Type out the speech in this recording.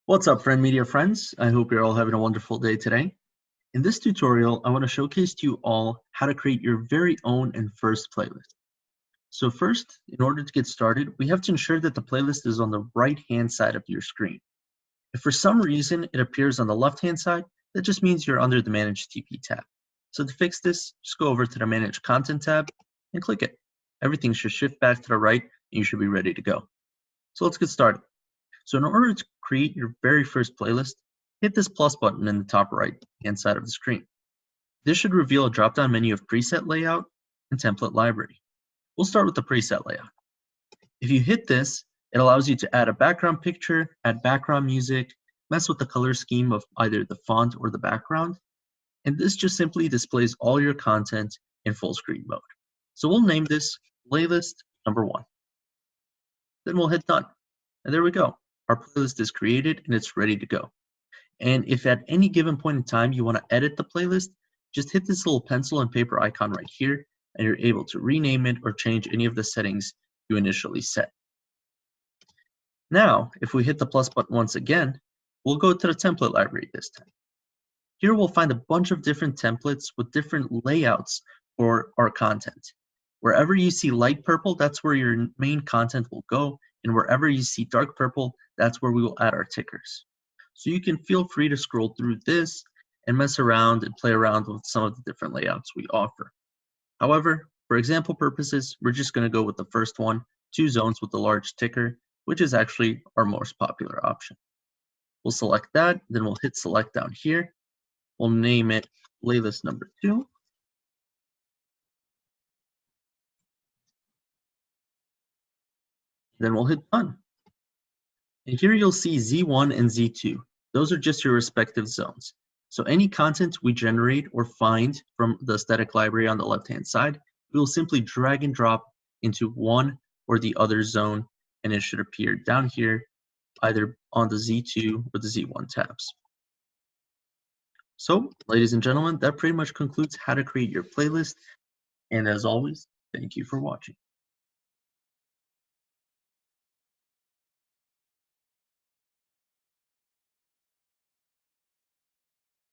What's up, Friend Media friends? I hope you're all having a wonderful day today. In this tutorial, I want to showcase to you all how to create your very own and first playlist. So first, in order to get started, we have to ensure that the playlist is on the right-hand side of your screen. If for some reason it appears on the left-hand side, that just means you're under the Manage TP tab. So to fix this, just go over to the Manage Content tab and click it. Everything should shift back to the right and you should be ready to go. So let's get started. So in order to create your very first playlist, hit this plus button in the top right hand side of the screen. This should reveal a drop-down menu of preset layout and template library. We'll start with the preset layout. If you hit this, it allows you to add a background picture, add background music, mess with the color scheme of either the font or the background, and this just simply displays all your content in full screen mode. So we'll name this playlist number 1. Then we'll hit done. And there we go. Our playlist is created and it's ready to go. And if at any given point in time you want to edit the playlist, just hit this little pencil and paper icon right here, and you're able to rename it or change any of the settings you initially set. Now, if we hit the plus button once again, we'll go to the template library this time. Here we'll find a bunch of different templates with different layouts for our content. Wherever you see light purple, that's where your main content will go, and wherever you see dark purple, that's where we will add our tickers. So you can feel free to scroll through this and mess around and play around with some of the different layouts we offer. However, for example purposes, we're just going to go with the first one, 2 zones with the large ticker, which is actually our most popular option. We'll select that, then we'll hit select down here. We'll name it playlist number 2. Then we'll hit done. And here you'll see Z1 and Z2. Those are just your respective zones. So any content we generate or find from the aesthetic library on the left-hand side, we will simply drag and drop into one or the other zone, and it should appear down here, either on the Z2 or the Z1 tabs. So, ladies and gentlemen, that pretty much concludes how to create your playlist. And as always, thank you for watching.